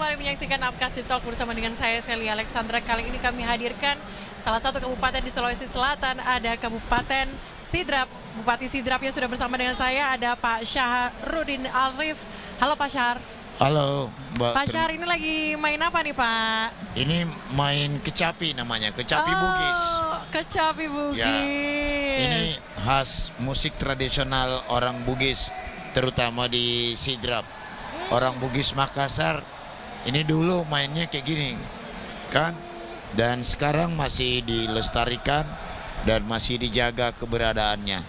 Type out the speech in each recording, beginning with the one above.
kembali menyaksikan Upcast Talk bersama dengan saya, Sally Alexandra. Kali ini kami hadirkan salah satu kabupaten di Sulawesi Selatan, ada Kabupaten Sidrap. Bupati Sidrap yang sudah bersama dengan saya, ada Pak Syahrudin Arif. Halo Pak Syahr. Halo Mbak. Pak Syahr, ini lagi main apa nih Pak? Ini main kecapi namanya, kecapi Bugis. Kecapi Bugis. Ya, ini khas musik tradisional orang Bugis, terutama di Sidrap. Orang Bugis Makassar ini dulu mainnya kayak gini kan, dan sekarang masih dilestarikan dan masih dijaga keberadaannya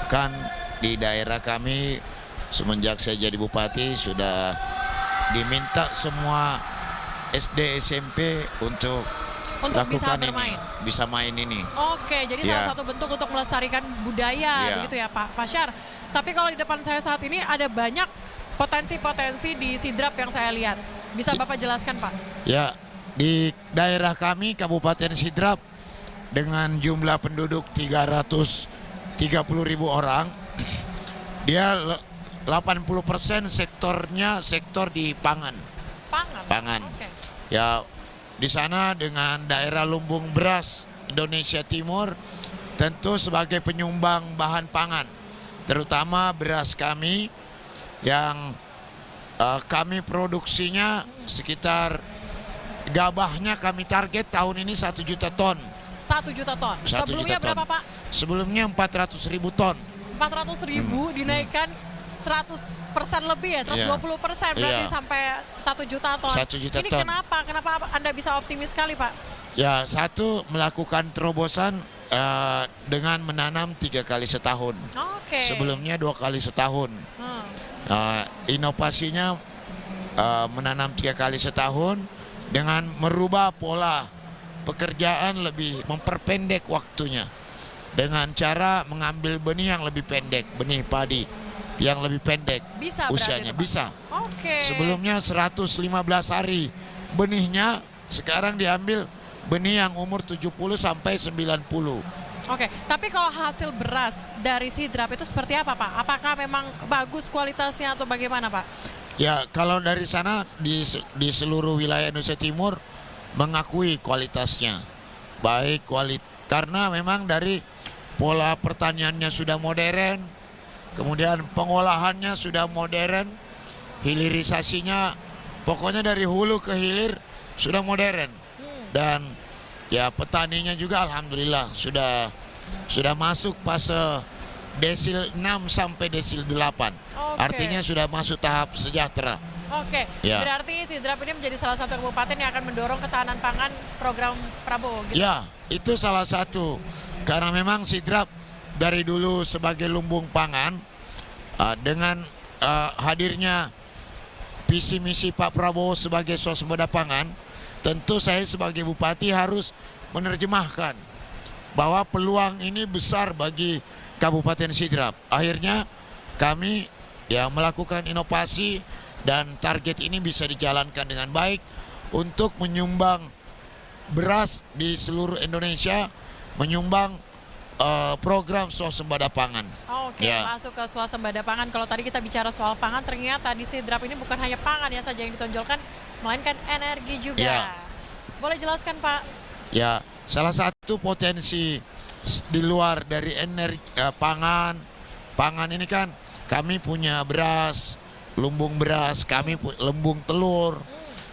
kan. Di daerah kami semenjak saya jadi bupati sudah diminta semua SD SMP untuk bisa lakukan bermain. ini, bisa main ini. Oke, jadi salah satu bentuk untuk melestarikan budaya begitu ya Pak Syahr. Tapi kalau di depan saya saat ini ada banyak potensi-potensi di Sidrap yang saya lihat. Bisa Bapak jelaskan Pak? Ya, di daerah kami Kabupaten Sidrap dengan jumlah penduduk 330.000 orang, dia 80% sektornya sektor di pangan. Pangan. Okay. Ya, di sana dengan daerah lumbung beras Indonesia Timur tentu sebagai penyumbang bahan pangan, terutama beras kami yang kami produksinya sekitar, gabahnya kami target tahun ini 1 juta ton. 1 juta ton. Sebelumnya berapa Pak? Sebelumnya 400.000 ton. 400.000 dinaikkan 100% lebih ya, 120% berarti sampai 1 juta ton. 1 juta ini ton. Kenapa Anda bisa optimis sekali Pak? Ya, satu, melakukan terobosan dengan menanam 3 kali setahun. Oke. Sebelumnya 2 kali setahun. Inovasinya menanam 3 kali setahun dengan merubah pola pekerjaan, lebih memperpendek waktunya dengan cara mengambil benih yang lebih pendek, benih padi yang lebih pendek usianya. Bisa. Oke. Sebelumnya 115 hari benihnya, sekarang diambil benih yang umur 70 sampai 90. Oke, tapi kalau hasil beras dari Sidrap itu seperti apa Pak? Apakah memang bagus kualitasnya atau bagaimana Pak? Ya, kalau dari sana di seluruh wilayah Indonesia Timur mengakui kualitasnya baik, karena memang dari pola pertaniannya sudah modern, kemudian pengolahannya sudah modern, hilirisasinya pokoknya dari hulu ke hilir sudah modern, dan ya petaninya juga alhamdulillah sudah masuk fase desil 6 sampai desil 8. Artinya sudah masuk tahap sejahtera. Oke, berarti Sidrap ini menjadi salah satu kabupaten yang akan mendorong ketahanan pangan program Prabowo gitu? Ya, itu salah satu. Karena memang Sidrap dari dulu sebagai lumbung pangan, dengan hadirnya visi misi Pak Prabowo sebagai swasembada pangan, tentu saya sebagai bupati harus menerjemahkan bahwa peluang ini besar bagi Kabupaten Sidrap. Akhirnya kami melakukan inovasi dan target ini bisa dijalankan dengan baik untuk menyumbang beras di seluruh Indonesia, menyumbang program swasembada pangan. Oke, masuk ke swasembada pangan. Kalau tadi kita bicara soal pangan, ternyata di Sidrap ini bukan hanya pangan ya saja yang ditonjolkan, melainkan energi juga. Boleh jelaskan Pak? Ya, salah satu potensi di luar dari energi pangan ini kan kami punya beras, lumbung beras, kami lumbung telur,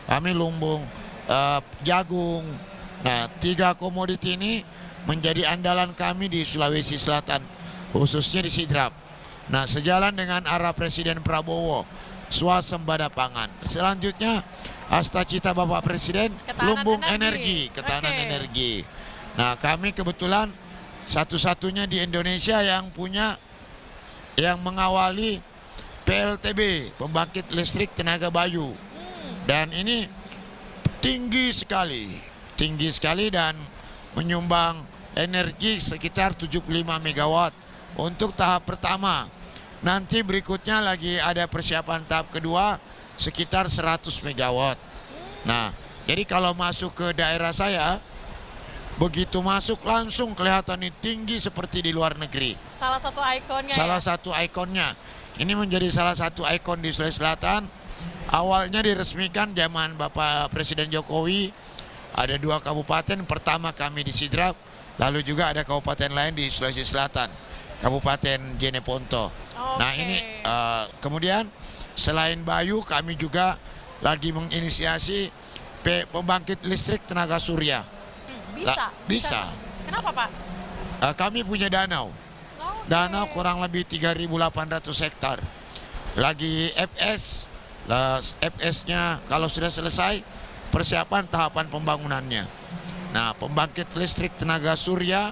kami lumbung jagung. Nah, 3 komoditi ini menjadi andalan kami di Sulawesi Selatan, khususnya di Sidrap. Nah, sejalan dengan arah Presiden Prabowo, swasembada pangan. Selanjutnya, asta cita Bapak Presiden, lumbung energi, ketahanan energi. Nah, kami kebetulan satu-satunya di Indonesia yang mengawali PLTB, pembangkit listrik tenaga bayu. Dan ini tinggi sekali dan menyumbang energi sekitar 75 megawatt untuk tahap pertama. Nanti berikutnya lagi ada persiapan tahap kedua sekitar 100 megawatt. Nah, jadi kalau masuk ke daerah saya, begitu masuk langsung kelihatan ini tinggi seperti di luar negeri. Salah satu ikonnya. Salah satu ikonnya. Ini menjadi salah satu ikon di Sulawesi Selatan awalnya diresmikan zaman Bapak Presiden Jokowi, ada 2 kabupaten, pertama kami di Sidrap, lalu juga ada kabupaten lain di Sulawesi Selatan, Kabupaten Jeneponto. Nah ini kemudian selain Bayu, kami juga lagi menginisiasi pembangkit listrik tenaga surya. Bisa. Kenapa Pak? Kami punya danau. Danau kurang lebih 3.800 hektar. Lagi FS-nya kalau sudah selesai, persiapan tahapan pembangunannya. Nah, pembangkit listrik tenaga surya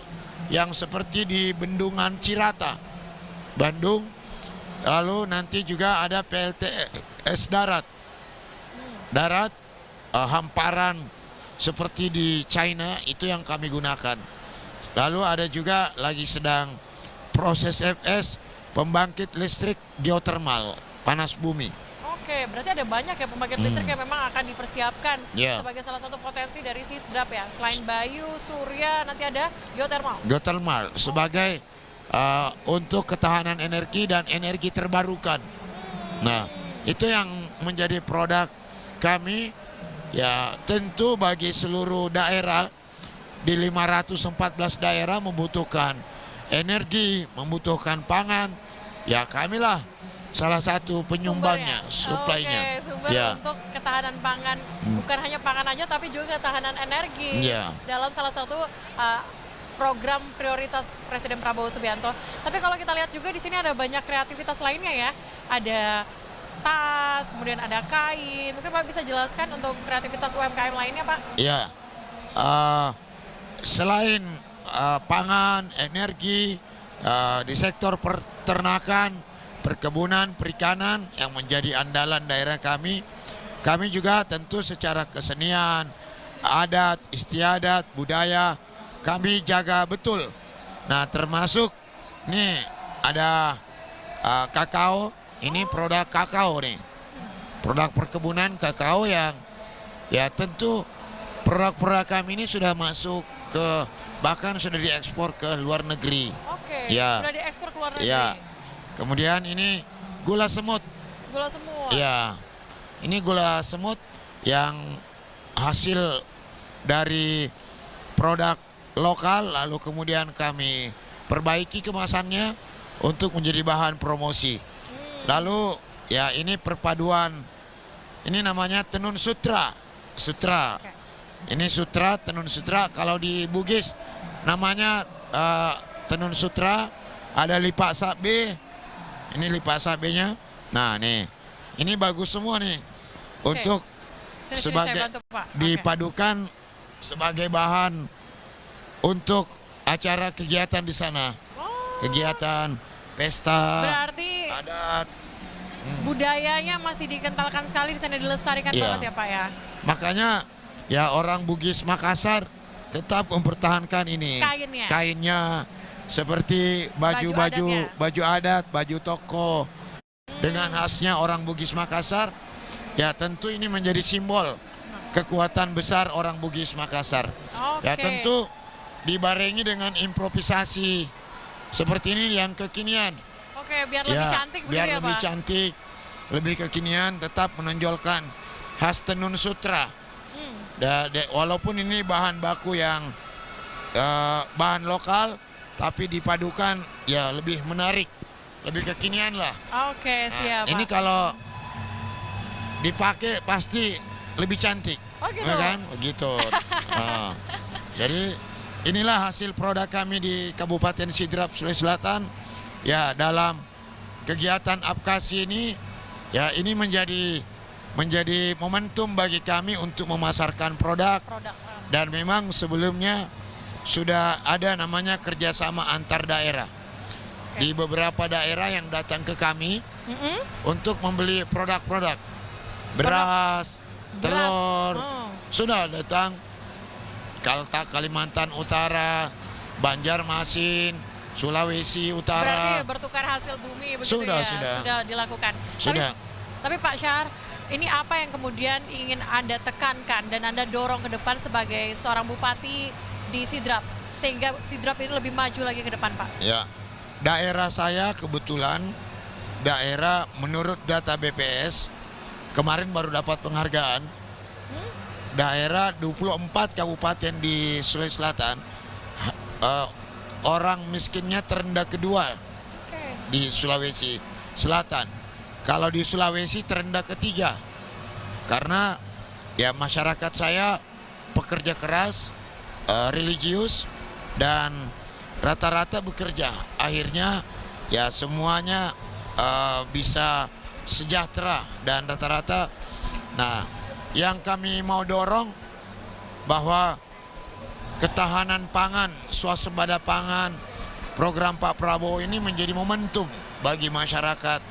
yang seperti di Bendungan Cirata, Bandung. Lalu nanti juga ada PLTS darat, hamparan seperti di China, itu yang kami gunakan. Lalu ada juga lagi sedang proses FS pembangkit listrik geotermal, panas bumi. Oke, berarti ada banyak ya pembangkit listrik yang memang akan dipersiapkan Yeah. sebagai salah satu potensi dari Sidrap ya. Selain Bayu, Surya, nanti ada geotermal. Geotermal sebagai untuk ketahanan energi dan energi terbarukan. Nah, itu yang menjadi produk kami. Ya, tentu bagi seluruh daerah di 514 daerah membutuhkan energi, membutuhkan pangan. Ya, kamilah salah satu penyumbangnya, suplainya. Oke, sumber untuk ketahanan pangan, bukan hanya pangan aja tapi juga ketahanan energi. Dalam salah satu program prioritas Presiden Prabowo Subianto. Tapi kalau kita lihat juga di sini ada banyak kreativitas lainnya ya. Ada tas, kemudian ada kain. Mungkin Pak bisa jelaskan untuk kreativitas UMKM lainnya, Pak? Ya, selain pangan, energi, di sektor peternakan, perkebunan, perikanan yang menjadi andalan daerah kami juga tentu secara kesenian, adat, istiadat, budaya, kami jaga betul. Nah, termasuk nih ada kakao. Ini produk kakao nih, produk perkebunan kakao yang ya tentu produk-produk kami ini sudah masuk ke, bahkan sudah diekspor ke luar negeri. Oke, ya. Sudah diekspor ke luar negeri. Ya. Kemudian ini gula semut. Gula semut. Ya, ini gula semut yang hasil dari produk lokal, lalu kemudian kami perbaiki kemasannya untuk menjadi bahan promosi. Lalu ya ini perpaduan, ini namanya tenun sutra. Ini sutra, tenun sutra. Kalau di Bugis namanya tenun sutra. Ada lipak sabe. Ini lipak sabenya. Nah nih, ini bagus semua nih untuk sebagai dipadukan sebagai bahan untuk acara kegiatan di sana. Kegiatan pesta, berarti adat, budayanya masih dikentalkan sekali di sana, dilestarikan banget ya Pak ya. Makanya ya orang Bugis Makassar tetap mempertahankan ini kainnya seperti baju adat, baju toko dengan khasnya orang Bugis Makassar. Ya tentu ini menjadi simbol kekuatan besar orang Bugis Makassar. Ya tentu dibarengi dengan improvisasi seperti ini yang kekinian. Oke, biar lebih cantik begitu ya Pak? Biar lebih cantik, lebih kekinian, tetap menonjolkan khas tenun sutra. Walaupun ini bahan baku yang bahan lokal, tapi dipadukan ya lebih menarik, lebih kekinian lah. Oke, siap. Ini kalau dipakai pasti lebih cantik. Oh gitu? Ya kan? Begitu. Jadi inilah hasil produk kami di Kabupaten Sidrap, Sulawesi Selatan. Ya, dalam kegiatan APKASI ini, ya ini menjadi momentum bagi kami untuk memasarkan produk. Dan memang sebelumnya sudah ada namanya kerjasama antar daerah. Di beberapa daerah yang datang ke kami untuk membeli produk-produk. Beras, telur, sudah datang. Kaltak, Kalimantan Utara, Banjarmasin, Sulawesi Utara. Berarti bertukar hasil bumi begitu sudah, ya? Sudah dilakukan. Tapi Pak Syahar, ini apa yang kemudian ingin Anda tekankan dan Anda dorong ke depan sebagai seorang bupati di Sidrap, sehingga Sidrap ini lebih maju lagi ke depan, Pak? Ya, daerah saya kebetulan daerah menurut data BPS kemarin baru dapat penghargaan. Daerah 24 kabupaten di Sulawesi Selatan, orang miskinnya terendah kedua di Sulawesi Selatan. Kalau di Sulawesi terendah ketiga. Karena ya masyarakat saya pekerja keras, religius, dan rata-rata bekerja. Akhirnya ya semuanya bisa sejahtera dan rata-rata. Nah, yang kami mau dorong bahwa ketahanan pangan, swasembada pangan, program Pak Prabowo ini menjadi momentum bagi masyarakat